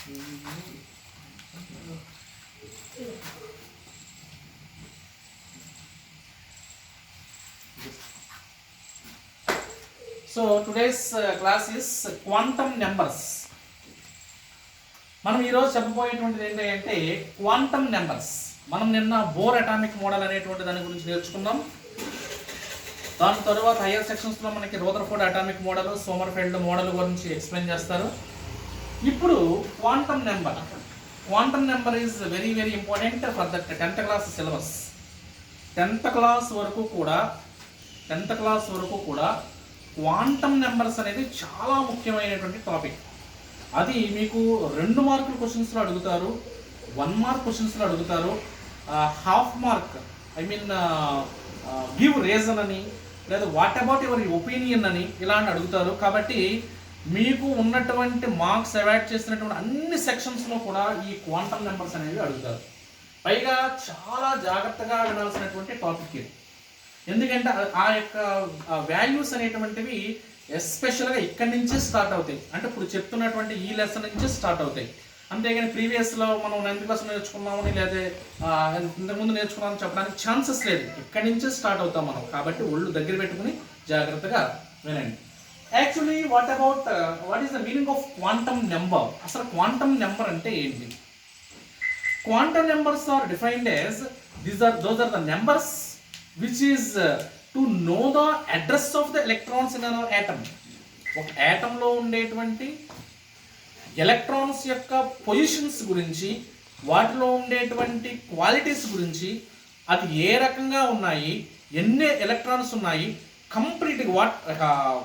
So today's class is quantum numbers. మనం ఈరోజు చెప్పబోయేటువంటిది ఏంటంటే క్వాంటమ్ నెంబర్స్. మనం నిన్న బోర్ అటామిక్ మోడల్ అనేటువంటి దాని గురించి నేర్చుకున్నాం. దాని తర్వాత హైయర్ సెక్షన్స్లో మనకి Rutherford atomic model, Sommerfeld model గురించి ఎక్స్ప్లెయిన్ చేస్తారు. ఇప్పుడు quantum number. Quantum number is very very important for the 10th class syllabus. 10th class వరకు కూడా క్వాంటమ్ నెంబర్స్ అనేది చాలా ముఖ్యమైనటువంటి టాపిక్. అది మీకు 2 మార్కుల క్వశ్చన్స్లో అడుగుతారు, 1 మార్క్ క్వశ్చన్స్లో అడుగుతారు, హాఫ్ మార్క్ గివ్ రీజన్ అని, లేదా వాట్ అబౌట్ యువర్ ఒపీనియన్ అని ఇలాంటి అడుగుతారు. కాబట్టి మీకు ఉన్నటువంటి మార్క్స్ అవాయిడ్ చేసినటువంటి అన్ని సెక్షన్స్లో కూడా ఈ క్వాంటమ్ నెంబర్స్ అనేవి అడుగుతారు. పైగా చాలా జాగ్రత్తగా వినాల్సినటువంటి టాపిక్ ఇది. ఎందుకంటే ఆ యొక్క వాల్యూస్ అనేటువంటివి ఎస్పెషల్గా ఇక్కడి నుంచే స్టార్ట్ అవుతాయి. అంటే ఇప్పుడు చెప్తున్నటువంటి ఈ లెసన్ నుంచే స్టార్ట్ అవుతాయి. అంతేగాని ప్రీవియస్లో మనం 9th క్లాస్ నేర్చుకున్నామని లేదా ఇంతకుముందు నేర్చుకున్నామని చెప్పడానికి ఛాన్సెస్ లేదు. ఇక్కడి నుంచే స్టార్ట్ అవుతాం మనం. కాబట్టి ఒళ్ళు దగ్గర పెట్టుకుని జాగ్రత్తగా వినండి. Actually what is the meaning of quantum number? అసలు క్వాంటమ్ నెంబర్ అంటే ఏంటి? Quantum numbers are defined as those are the numbers which is to know the address of the electrons in an atom. ఒక యాటంలో ఉండేటువంటి electrons యొక్క positions గురించి, వాటిలో ఉండేటువంటి qualities గురించి, అది ఏ రకంగా ఉన్నాయి, ఎన్ని ఎలక్ట్రాన్స్ ఉన్నాయి, కంప్లీట్గా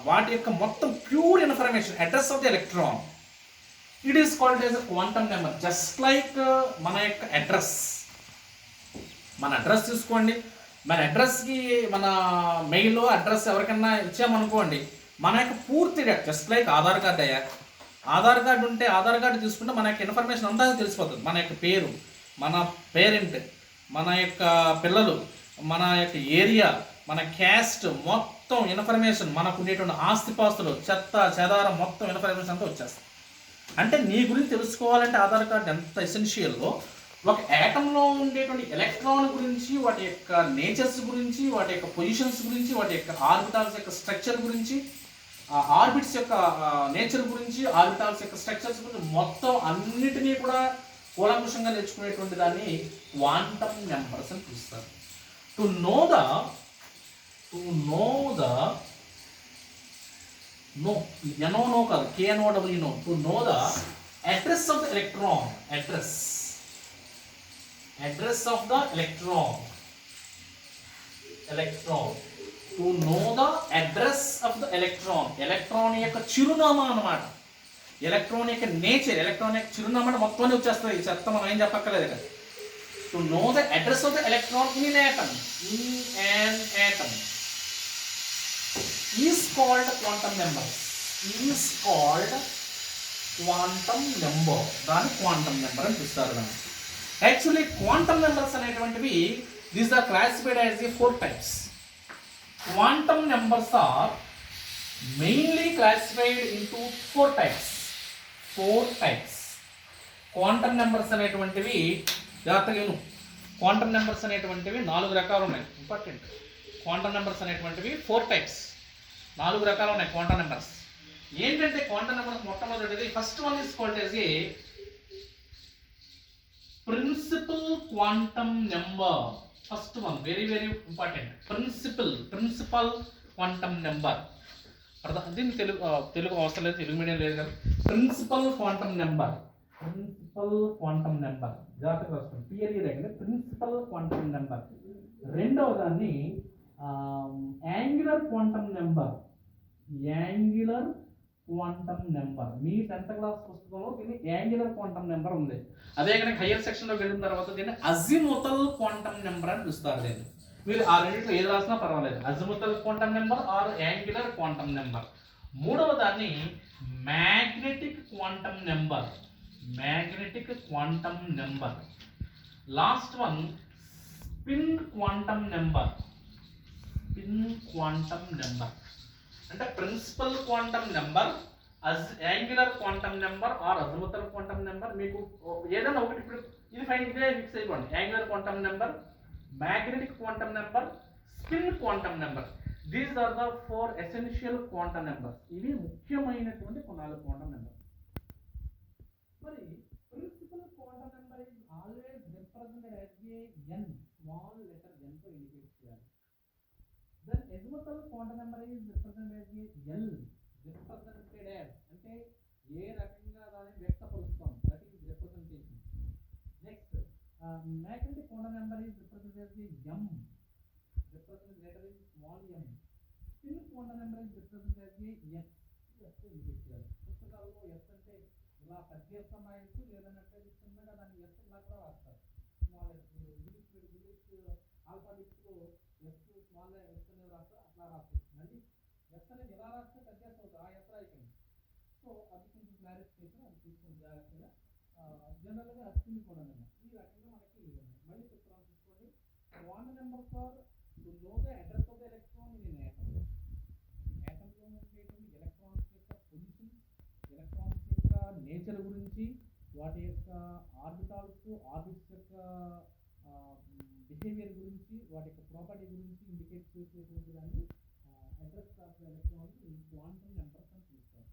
వాటి యొక్క మొత్తం pure information, address of the electron. It is called as a quantum number. Just like మన యొక్క అడ్రస్. మన అడ్రస్ చూసుకోండి. మన అడ్రస్కి మన మెయిల్ అడ్రస్ ఎవరికన్నా ఇచ్చామనుకోండి, మన యొక్క పూర్తిగా జస్ట్ లైక్ ఆధార్ కార్డ్ అయ్యా. ఆధార్ కార్డు ఉంటే ఆధార్ కార్డు తీసుకుంటే మన యొక్క ఇన్ఫర్మేషన్ అంతా తెలిసిపోతుంది. మన యొక్క పేరు, మన పేరెంట్, మన యొక్క పిల్లలు, మన యొక్క ఏరియా, మన క్యాస్ట్, మొత్తం ఇన్ఫర్మేషన్, మనకు ఉండేటువంటి ఆస్తిపాస్తులు, చెత్త చెదారం, మొత్తం ఇన్ఫర్మేషన్ అంతా వచ్చేస్తుంది. అంటే నీ గురించి తెలుసుకోవాలంటే ఆధార్ కార్డు ఎంత ఎసెన్షియల్లో, ఒక యాటంలో ఉండేటువంటి ఎలక్ట్రాన్ గురించి, వాటి యొక్క నేచర్స్ గురించి, వాటి యొక్క పొజిషన్స్ గురించి, వాటి యొక్క ఆర్బిటాల్స్ యొక్క స్ట్రక్చర్ గురించి, ఆర్బిట్స్ యొక్క నేచర్ గురించి, ఆర్బిటాల్స్ యొక్క స్ట్రక్చర్స్ గురించి మొత్తం అన్నిటినీ కూడా కూలంకుషంగా నేర్చుకునేటువంటి దాన్ని క్వాంటమ్ నెంబర్స్ అని పిలుస్తారు. టు నో కాదు, KNOWNO, to know the address of the electron. Address of the electron. To know the address of the electron. Electron యొక్క చిరునామా అన్నమాట. ఎలక్ట్రాన్ యొక్క నేచర్, ఎలక్ట్రాన్ యొక్క చిరునామా అంటే మొత్తం వచ్చేస్తుంది. ఈ చెత్త మనం ఏం చెప్పక్కర్లేదు కదా. To know the address of the electron in an atom is called quantum number. దాన్ని క్వాంటమ్ నెంబర్ అని పిలుస్తారు. దాన్ని యాక్చువల్లీ క్వాంటమ్ నెంబర్స్ అనేటువంటివి these are classified as a 4 types. Quantum numbers are mainly classified into 4 types. Quantum numbers అనేటువంటివి జాగ్రత్తగా quantum numbers అనేటువంటివి 4 రకాలు ఉన్నాయి. ఇంపార్టెంట్. క్వాంటమ్ నెంబర్స్ అనేటువంటివి 4 types, 4 రకాలు ఉన్నాయి క్వాంటమ్ నెంబర్స్. ఏంటంటే క్వాంటమ్ నెంబర్స్ మొట్టమొదటిది first one is called as a principal quantum number. First one very very important. Principal quantum number. దీన్ని తెలుగు అవసరం లేదు, తెలుగు మీడియం లేదు కదా. ప్రిన్సిపల్ క్వాంటమ్ నెంబర్ జాగ్రత్తగా వస్తుంది. థియరీ దగ్గర ప్రిన్సిపల్ క్వాంటమ్ నెంబర్. రెండవ దాన్ని యాంగులర్ క్వాంటమ్ నెంబర్. మీ 10th క్లాస్ పుస్తకంలో దీన్ని యాంగులర్ క్వాంటమ్ నెంబర్ ఉంది. అదే కనుక హైయర్ సెక్షన్లోకి వెళ్ళిన తర్వాత దీన్ని అజిముతల్ క్వాంటమ్ నెంబర్ అని పిలుస్తారు. దీన్ని మీరు ఆ రెండింటిలో ఏది రాసినా పర్వాలేదు. Azimuthal quantum number or angular quantum number. మూడవ దాన్ని magnetic quantum number. Last one spin quantum number. అంటే principal quantum number, angular quantum number or azimuthal quantum number, మీకు ఏదైనా ఒకటి ఇప్పుడు ఇది ఫైన్ ఇదే ఫిక్స్ అయిపోండి. Angular quantum number, magnetic quantum number, spin quantum number. These are the 4 essential quantum numbers. ఇవి ముఖ్యమైనటువంటి 4 క్వాంటమ్ నెంబర్. మరి principal quantum number is always represented as A n, small letter n తో indicate చేయాలి. Then azimuthal quantum number is represented as a l, represented as అంటే ఏ రకంగా దాన్ని వ్యక్తపరుస్తాం, that is representation. Next magnetic quantum number is represented as a m, represent letter is small m. Spin quantum number is represented as a s. s తో indicate చేయాలి. పుస్తకాల్లో s అంటే ఇలా కట్ చేస్తాం రాయొచ్చు, లేదంటే చిన్నగా దాన్ని s ఇలా కూడా రాస్తారు. స్మాల్ ఇంగ్లీష్ ఆల్ఫాబెట్స్ లో s స్మాల్ s అనేది రాస్తారు, అట్లా రాస్తారు. మళ్ళీ s అనేది ఎలా రాస్తే కట్ చేస్తుంది, ఆ s రాయకండి. సో అది కొంచెం క్లారిఫికేషన్, అది తీసుకుని జాగ్రత్తగా. జనరల్గా స్పిన్ క్వాంటమ్ నెంబర్ ఈ రకంగా మనకి మళ్ళీ చెప్తాను చూసుకోండి. Quantum number for to know the address of the electron in an atom. Atom లో ఉండేటువంటి ఎలక్ట్రాన్స్ యొక్క పొజిషన్, ఎలక్ట్రాన్స్ యొక్క నేచర్ గురించి, వాటి యొక్క ఆర్బిటాల్స్, ఆర్బిట్స్ యొక్క బిహేవియర్ గురించి, వాటి యొక్క ప్రాపర్టీ గురించి ఇండికేట్ చేసేటువంటి దాన్ని అడ్రస్ ఆఫ్ ద ఎలక్ట్రాన్ ని క్వాంటమ్ నెంబర్స్ అని పిలుస్తారు.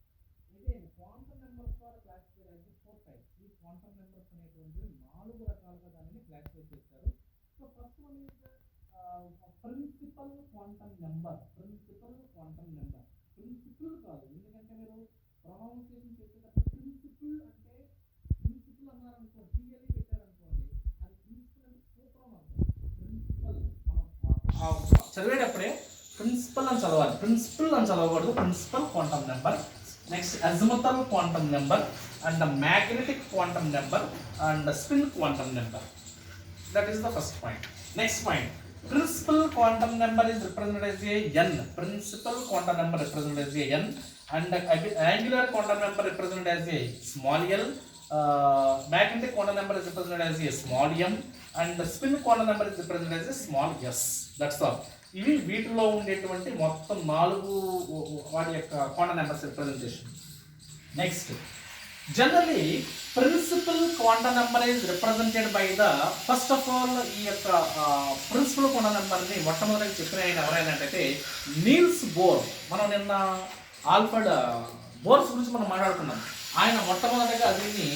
Again quantum numbers are classified as 4 types. ఈ క్వాంటమ్ నెంబర్స్ అనేటువంటి 4 రకాలుగా దానిని క్లాసిఫై చేస్తారు. So first one is principal quantum number. Principal quantum number, principal కాదు, ఎందుకంటే మీరు ప్రొనౌన్సియేషన్ చేసేటప్పుడు ప్రిన్సిపల్ అంటే ప్రిన్సిపల్ అన్నారనుకో, టీఎల్ఈ పెట్టారనుకోండి, అది ప్రిన్సిపల్ అంటే సూత్రం అంటారు. ప్రిన్సిపల్ మనం చదివేటప్పుడే ప్రిన్సిపల్ అని చదవాలి, ప్రిన్సిపల్ అని చదవకూడదు. Principal quantum number. Next azimuthal quantum number and magnetic quantum number and spin quantum number. That is the first point. Next point, principal quantum number is represented as a n. Principal quantum number represented as a n, and angular quantum number represented as a small l. Magnetic quantum number is represented as a small m, and the spin quantum number is represented as a small s. That's all. ఇవి వీటిలో ఉండేటువంటి మొత్తం 4 వాటి యొక్క quantum numbers representation. Next, generally principal quantum number is represented by the first of all. ఈ యొక్క principal quantum నెంబర్ని మొట్టమొదటిగా చెప్పిన ఆయన ఎవరైనా అంటే నీల్స్ బోర్. మనం నిన్న ఆల్ఫర్డ్ బోర్స్ గురించి మనం మాట్లాడుకున్నాం. ఆయన మొట్టమొదటిగా దీన్ని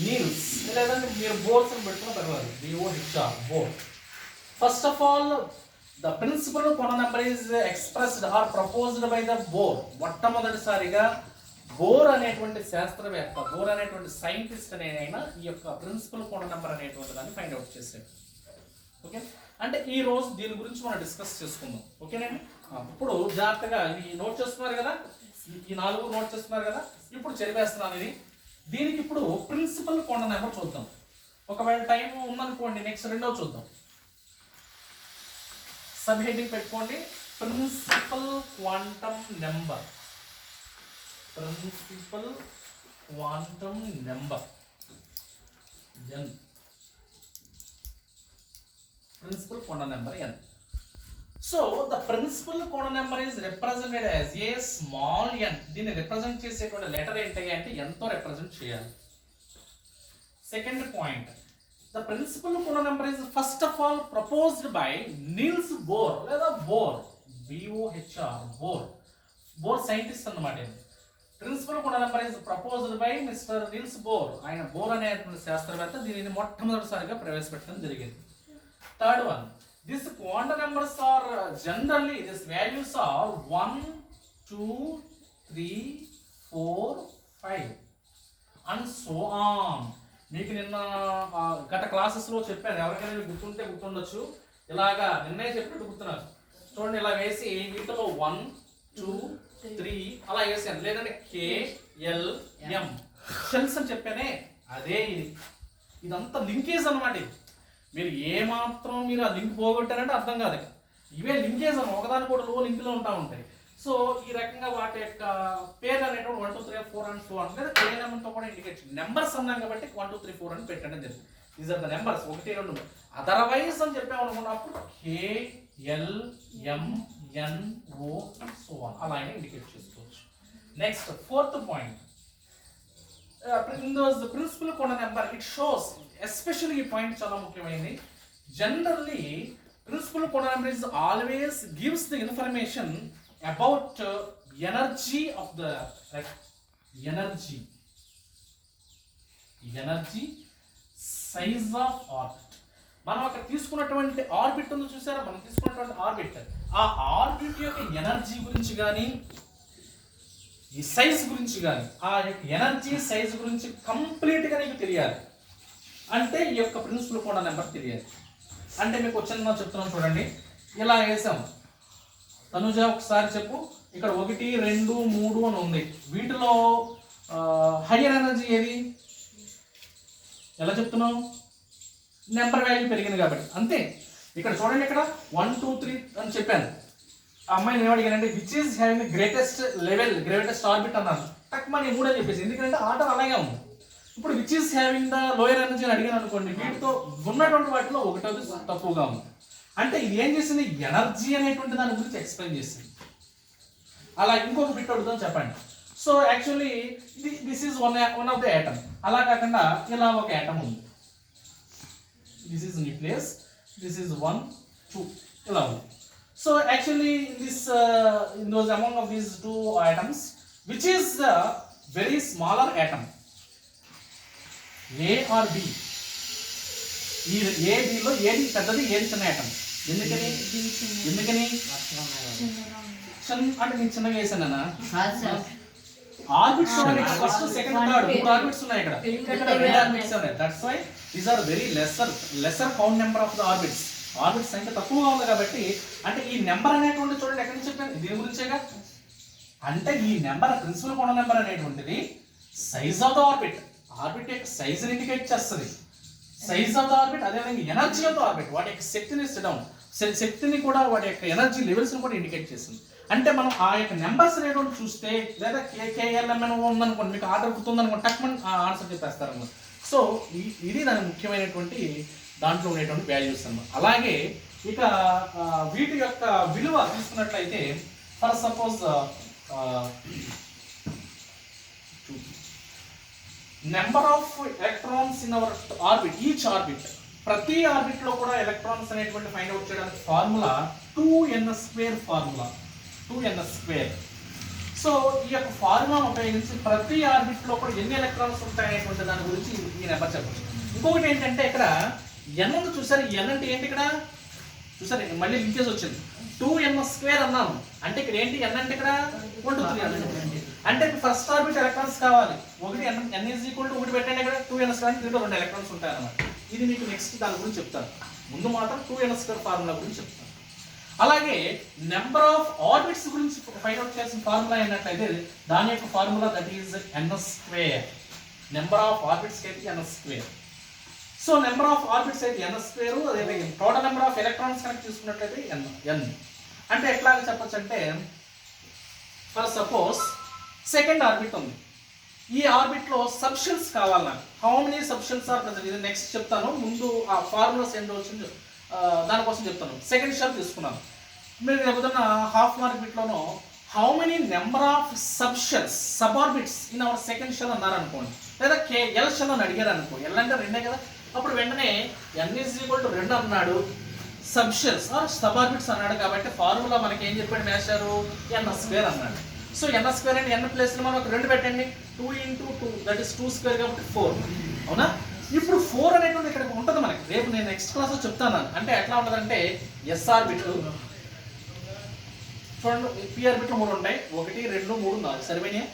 నీల్స్, లేదంటే మీరు బోర్స్ అని పెట్టుకున్న పర్వాలేదు, BOHR Bohr. First of all the principal quantum number is expressed or proposed by the Bohr. మొట్టమొదటిసారిగా బోర్ అనేటువంటి శాస్త్రవేత్త, బోర్ అనేటువంటి సైంటిస్ట్ అనే ఆయన ఈ యొక్క ప్రిన్సిపల్ క్వాంటమ్ నెంబర్ అనేటువంటి దాన్ని ఫైండ్ అవుట్ చేశాడు. ఓకే, అంటే ఈ రోజు దీని గురించి మనం డిస్కస్ చేసుకుందాం. ఓకేనండి, ఇప్పుడు జాగ్రత్తగా ఇది నోట్ చేస్తున్నారు కదా, ఈ 4 నోట్ చేస్తున్నారు కదా. ఇప్పుడు చదివేస్తున్నాను ఇది. దీనికి ఇప్పుడు ప్రిన్సిపల్ క్వాంటమ్ నెంబర్ చూద్దాం. ఒకవేళ టైం ఉందనుకోండి, నెక్స్ట్ రెండో చూద్దాం. సబ్ హెడ్డింగ్ పెట్టుకోండి, principal quantum number. Principal quantum number n. Principal quantum number n. So the principal quantum number is represented as a small n. దీన్ని రిప్రజెంట్ చేసేటువంటి లెటర్ ఏంటి అంటే n తో రిప్రజెంట్ చేయాలి. Second point, the principal quantum number is first of all proposed by Niels Bohr లేదా Bohr, BOHR Bohr. Bohr scientist అన్నమాట. Principal quantum number is proposed by mister Niels Bohr. ఆయన Bohr అనేటువంటి శాస్త్రవేత్త దీనిని మొట్టమొదటిసారిగా ప్రవేశపెట్టడం జరిగింది. Third one, this quantum numbers are generally this values are 1, 2, 3, 4, 5 and so on. మీకు నిన్న గత క్లాసెస్లో చెప్పాను, ఎవరికైనా గుర్తుంటే గుర్తుండొచ్చు. ఇలాగా నిన్నే చెప్పినట్టు గుర్తున్నారు. చూడండి, ఇలా వేసి వీటిలో 1, 2, 3 అలా వేసాను, లేదంటే KLM షెల్స్ అని చెప్పానే, అదే ఇది. ఇదంతా లింకేజ్ అనమాట. మీరు ఏమాత్రం మీరు ఆ లింక్ పోగొట్టారంటే అర్థం కాదు. ఇవే లింకేజ్ అని ఒకదాని కూడా లింక్లో ఉంటాయి. సో ఈ రకంగా వాటి యొక్క పేరు అనేటువంటి 1, 2, 3, 4 అండ్ సో అంటే KLMతో కూడా ఇండికేట్ నెంబర్స్ అన్నాం కాబట్టి 1, 2, 3, 4 అని పెట్టడం జరిగింది. These are the numbers 1, 2. Otherwise అని చెప్పామనుకున్నప్పుడు KLM NO సో అలా ఇండికేట్ చేసుకోవచ్చు. Next fourth point, in those principal quantum number it shows, especially ఈ పాయింట్ చాలా ముఖ్యమైనది. Generally principal quantum number is always gives the information about energy of the energy size of orbit. మనం అక్కడ తీసుకున్నటువంటి orbit ఉంది చూసారా, మనం తీసుకున్నటువంటి ఆర్బిట్, ఆ ఆర్బిట్ యొక్క ఎనర్జీ గురించి కానీ ఈ సైజ్ గురించి కానీ ఆ యొక్క ఎనర్జీ సైజ్ గురించి కంప్లీట్గా నీకు తెలియాలి అంటే ఈ యొక్క ప్రిన్సిపల్ quantum నెంబర్ తెలియాలి. అంటే మీకు వచ్చిన చెప్తున్నాను చూడండి, ఇలా వేసాము. తనుజ ఒకసారి చెప్పు, ఇక్కడ 1 2 3 అని ఉంది, వీటిలో హయ్యర్ ఎనర్జీ ఏది? ఎలా చెప్తున్నావు? నెంబర్ వాల్యూ పెరిగింది కాబట్టి అంతే. ఇక్కడ చూడండి, ఇక్కడ 1 2 3 అని చెప్పాను. ఆ అమ్మాయిని ఏమడిగానంటే which is having greatest level, greatest orbit అన్నాను. టక్ మన 3 అని చెప్పేసి, ఎందుకంటే ఆర్డర్ అలాగే ఉంది. ఇప్పుడు which is having the lower energy అని అడిగాను అనుకోండి, వీటితో ఉన్నటువంటి వాటిలో ఒకటోది తక్కువగా ఉంది. అంటే ఇది ఏం చేసింది? ఎనర్జీ అనేటువంటి దాని గురించి ఎక్స్ప్లెయిన్ చేసింది. అలా ఇంకొక బిట్ అడుగుతాం చెప్పండి. So actually this is one of the atom. అలా కాకుండా ఇలా ఒక యాటమ్ ఉంది, this is nucleus, this is 1 2 ఇలా ఉంది. So actually in those among of these two atoms, which is the very smaller atom, A or B? A B లో ఏది పెద్దది, ఏది చిన్న atom? ఎందుకని అంటే నేను చిన్నగా వేసానా? ఆర్బిట్స్ ఉన్నాయి, ఫస్ట్ సెకండ్ థర్డ్ 3 ఆర్బిట్స్ ఉన్నాయి ఇక్కడ 2 ఆర్బిట్స్ ఉన్నాయి. That's why these are very lesser count number of the orbits. Orbits సంఖ్య తక్కువగా ఉంది కాబట్టి, అంటే ఈ నెంబర్ అనేటువంటి చూడండి ఎక్కడి నుంచి చెప్పాను, దీని గురించేగా. అంటే ఈ నెంబర్ ప్రిన్సిపల్ quantum నెంబర్ అనేటువంటిది size of the orbit, orbit యొక్క సైజుని ఇండికేట్ చేస్తుంది. సైజ్ ఆఫ్ ద ఆర్బిట్, అదేవిధంగా ఎనర్జీ ఆఫ్ ద ఆర్బిట్, వాటి యొక్క శక్తిని శక్తిని కూడా, వాటి యొక్క ఎనర్జీ లెవెల్స్ని కూడా ఇండికేట్ చేస్తుంది. అంటే మనం ఆ యొక్క నెంబర్స్ అనేటువంటి చూస్తే, లేదా కేఎల్ఎంఎన్ ఉందనుకోండి, మీకు ఆర్డర్ గుర్తుందనుకోండి, టక్ మన ఆన్సర్ చెప్పేస్తారన్నమాట. సో ఇది దాని ముఖ్యమైనటువంటి దాంట్లో ఉండేటువంటి వాల్యూస్ అన్నమాట. అలాగే ఇక వీటి యొక్క విలువ తీసుకున్నట్లయితే, for suppose number of electrons in our orbit, each orbit, ప్రతి ఆర్బిట్ లో కూడా ఎలక్ట్రాన్స్ అనేటువంటి ఫైండ్ అవుట్ చేయడానికి formula 2n² formula, 2n². So ఈ యొక్క ఫార్ములా ఉపయోగించి ప్రతి ఆర్బిట్ లో కూడా ఎన్ని ఎలక్ట్రాన్స్ ఉంటాయనేటువంటి దాని గురించి ఈ నెంబర్ చెప్పచ్చు. ఇంకొకటి ఏంటంటే, ఇక్కడ n ఉంది చూసారు, n అంటే ఏంటి? ఇక్కడ చూసారు మళ్ళీ లింకేజ్ వచ్చింది, 2n² అన్నాను. అంటే ఇక్కడ ఏంటి? n అంటే ఇక్కడ 1 2 3 అంటే ఫస్ట్ ఆర్బిట్ ఎలక్ట్రాన్స్ కావాలి, ఒకటి n ఈజ్ ఈక్వల్ టు 1 పెట్టండి, ఇక్కడ 2n² అంటే దీంట్లో 2 ఎలక్ట్రాన్స్ ఉంటాయి అన్నమాట. ఇది మీకు నెక్స్ట్ దాని గురించి చెప్తాను, ముందు మాత్రం 2n² ఫార్ములా గురించి చెప్తాను. అలాగే నెంబర్ ఆఫ్ ఆర్బిట్స్ గురించి ఫైండ్ అవుట్ చేసిన ఫార్ములా ఏంటంటే, దాని యొక్క formula that is n². Number of orbits అయితే n². So number of orbits అయితే n², అదే టోటల్ నెంబర్ ఆఫ్ ఎలక్ట్రాన్స్ కనుక తీసుకున్నట్లయితే n. అంటే ఎట్లాగా చెప్పొచ్చు అంటే, ఫర్ సపోజ్ సెకండ్ ఆర్బిట్ ఉంది, ఈ ఆర్బిట్ లో సబ్షెల్స్ కావాలి నాకు. How many subshells are present, ఇది నెక్స్ట్ చెప్తాను. ముందు ఆ ఫార్ములాస్ ఏంటో వచ్చింది దానికోసం చెప్తాను. సెకండ్ షెల్ తీసుకున్నాను. మీరు చెప్తున్న హాఫ్ ఆర్బిట్లోనో how many number of subshells, sub orbits in our second shell అన్నారు అనుకోండి, లేదా ఎల్ షెల్ అని అడిగారు అనుకో, ఎల్ అంటే 2 కదా, అప్పుడు వెంటనే n ఈజ్ ఈక్వల్ టు 2 అన్నాడు, సబ్షెల్స్ ఆర్ సబ్ ఆర్బిట్స్ అన్నాడు. కాబట్టి ఫార్ములా మనకి ఏం చెప్పాడు మేస్టారు? n² అన్నాడు. సో n² అంటే n ప్లేస్ లో మనం ఒక 2 పెట్టండి, 2 × 2 దట్ ఈస్ 2² కాబట్టి 4. అవునా? ఇప్పుడు 4 అనేటువంటి ఇక్కడ ఉంటుంది మనకి, రేపు నేను నెక్స్ట్ క్లాస్లో చెప్తాను. అంటే ఎట్లా ఉంటుందంటే, ఎస్ ఆర్బిట్ చూడండి, పి ఆర్బిట్లు 3 ఉంటాయి, 1 2 3 4 సరిపోయినాయి.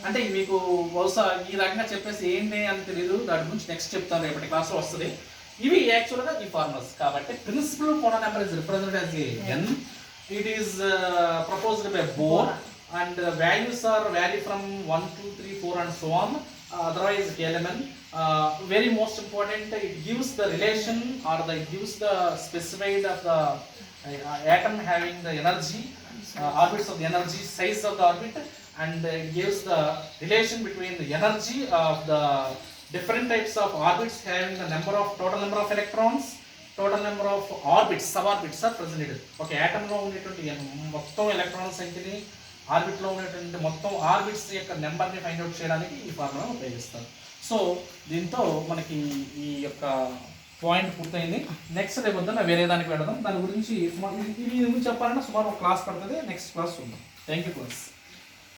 అంటే మీకు బహుశా ఈ రకంగా చెప్పేసి ఏంటి అని తెలియదు, దాని గురించి నెక్స్ట్ చెప్తాను, రేపటి క్లాస్లో వస్తుంది. ఇవి యాక్చువల్గా ఈ ఫార్ములాస్. కాబట్టి principal quantum number is represented as n. It is proposed by Bohr and values are vary from 1 2 3 4 and so on. Otherwise KLMN, very most important, it gives the relation or it gives the specified of the atom having the energy, orbits of the energy, size of the orbit, and it gives the relation between the energy of the different types of orbits having the total number of electrons, total number of orbits, sub orbits are presented. Okay, atom లో ఉండేటువంటి మొత్తం electrons సంఖ్యని, ఆర్బిట్లో ఉన్నటువంటి మొత్తం orbits యొక్క నెంబర్ని find out చేయడానికి ఈ formula ఉపయోగిస్తారు. సో దీంతో మనకి ఈ యొక్క పాయింట్ పూర్తయింది. నెక్స్ట్ రేపు వద్ద వేరే దానికి వెళదాం. దాని గురించి సుమారు ఇది చెప్పాలంటే సుమారు ఒక క్లాస్ పడుతుంది. నెక్స్ట్ క్లాస్ చూద్దాం. Thank you class.